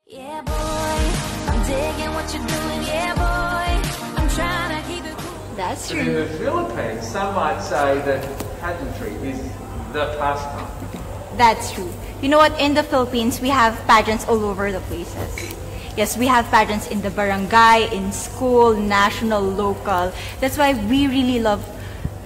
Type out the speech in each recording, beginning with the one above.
Yeah, boy, I'm digging what you're doing. Yeah, boy, I'm trying to keep it cool. That's true. In the Philippines, some might say that pageantry is the pastime. That's true. You know what? In the Philippines, we have pageants all over the places. Yes, we have pageants in the barangay, in school, national, local. That's why we really love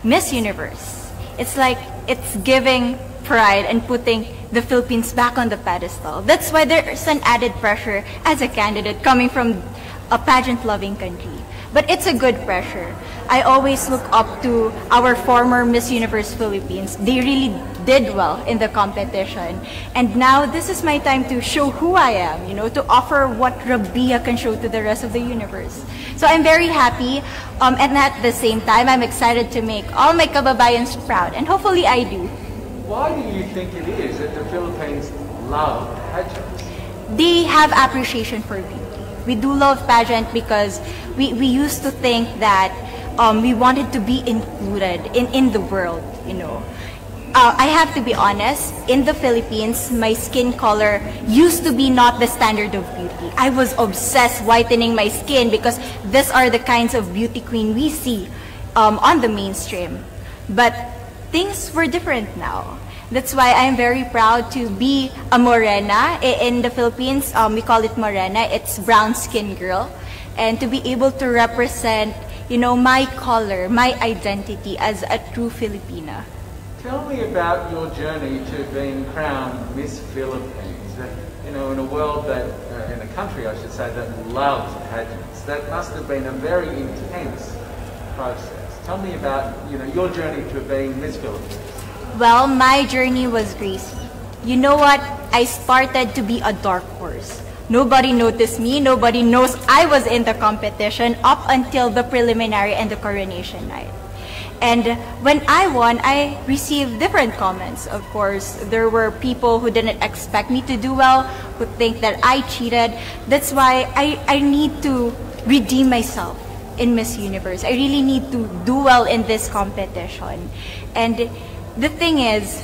Miss Universe. It's like it's giving pride and putting the Philippines back on the pedestal. That's why there's an added pressure as a candidate coming from a pageant-loving country. But it's a good pressure. I always look up to our former Miss Universe Philippines. They really did well in the competition. And now this is my time to show who I am, to offer what Rabiya can show to the rest of the universe. So I'm very happy, and at the same time, I'm excited to make all my kababayans proud, and hopefully I do. Why do you think it is that the Philippines love pageants? They have appreciation for beauty. We do love pageant because we used to think that we wanted to be included in the world, I have to be honest, in the Philippines, my skin color used to be not the standard of beauty. I was obsessed whitening my skin because these are the kinds of beauty queen we see on the mainstream. But things were different now. That's why I'm very proud to be a morena. In the Philippines, we call it morena. It's brown skin girl. And to be able to represent, my color, my identity as a true Filipina. Tell me about your journey to being crowned Miss Philippines. In a world that, in a country I should say, that loves pageants. That must have been a very intense process. Tell me about, your journey to being Miss Philippines. Well, my journey was crazy. You know what? I started to be a dark horse. Nobody noticed me. Nobody knows I was in the competition up until the preliminary and the coronation night. And when I won, I received different comments. Of course, there were people who didn't expect me to do well, who think that I cheated. That's why I need to redeem myself in Miss Universe. I really need to do well in this competition. And the thing is,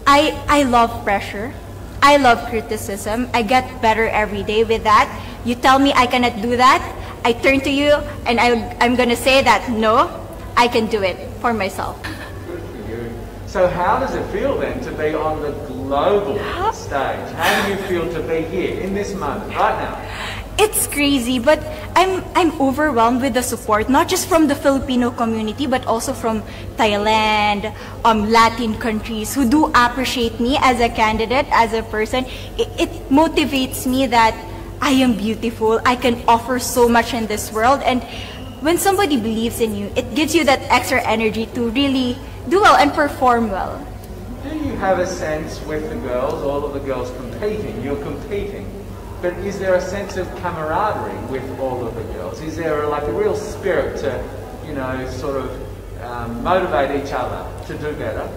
I love pressure. I love criticism. I get better every day with that. You tell me I cannot do that, I turn to you and I'm gonna say that, no, I can do it for myself. Good for you. So how does it feel then to be on the global stage? How do you feel to be here in this moment, right now? It's crazy, but I'm overwhelmed with the support, not just from the Filipino community, but also from Thailand, Latin countries who do appreciate me as a candidate, as a person. It motivates me that I am beautiful, I can offer so much in this world, and when somebody believes in you, it gives you that extra energy to really do well and perform well. Do you have a sense with the girls, all of the girls competing, you're competing, but is there a sense of camaraderie with all of the girls? Is there a real spirit to, sort of motivate each other to do better?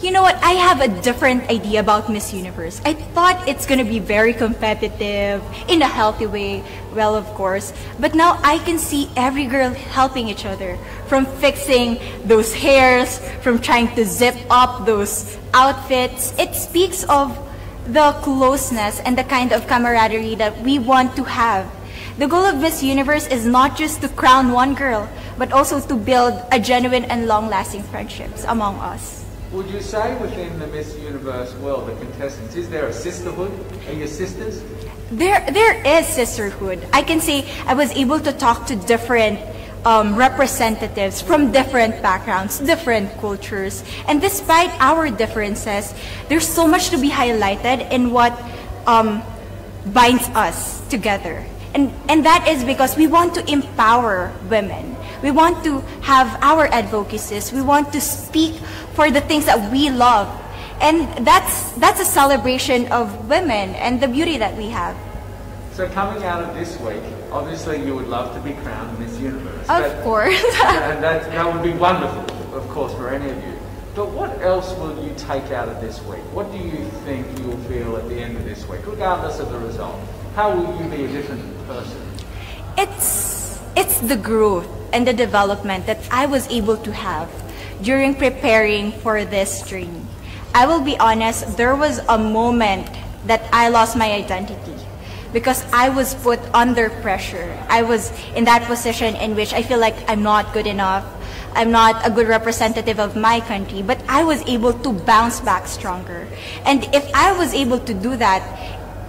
You know what? I have a different idea about Miss Universe. I thought it's going to be very competitive, in a healthy way, well, of course. But now I can see every girl helping each other, from fixing those hairs, from trying to zip up those outfits. It speaks of the closeness and the kind of camaraderie that we want to have. The goal of Miss Universe is not just to crown one girl, but also to build a genuine and long-lasting friendships among us. Would you say within the Miss Universe world, the contestants, is there a sisterhood? Are you sisters? There is sisterhood. I can say I was able to talk to different representatives from different backgrounds, different cultures. And despite our differences, there's so much to be highlighted in what binds us together. And that is because we want to empower women. We want to have our advocacies. We want to speak for the things that we love. And that's a celebration of women and the beauty that we have. So coming out of this week, obviously you would love to be crowned Miss Universe. Of course. And that would be wonderful, of course, for any of you. But what else will you take out of this week? What do you think you'll feel at the end of this week, regardless of the result? How will you be a different person? It's the growth and the development that I was able to have during preparing for this journey. I will be honest, there was a moment that I lost my identity. because I was put under pressure. I was in that position in which I feel like I'm not good enough. I'm not a good representative of my country, but I was able to bounce back stronger. And if I was able to do that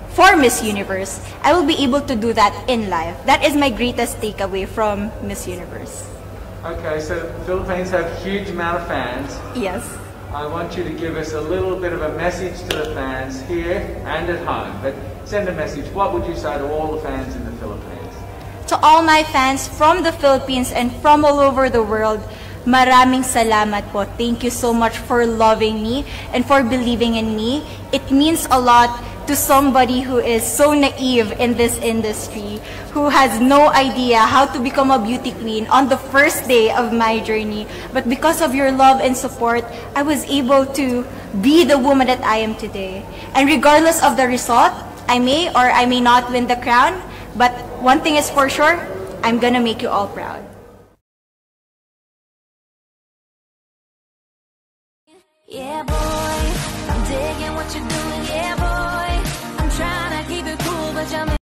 for Miss Universe, I will be able to do that in life. That is my greatest takeaway from Miss Universe. Okay, so the Philippines have a huge amount of fans. Yes. I want you to give us a little bit of a message to the fans here and at home. But send a message. What would you say to all the fans in the Philippines? To all my fans from the Philippines and from all over the world, maraming salamat po. Thank you so much for loving me and for believing in me. It means a lot to somebody who is so naive in this industry, who has no idea how to become a beauty queen on the first day of my journey. But because of your love and support, I was able to be the woman that I am today. And regardless of the result, I may or I may not win the crown, but one thing is for sure, I'm gonna make you all proud. Yeah, boy, I'm digging what you're doing. Yeah, boy, I'm trying to keep it cool, but you're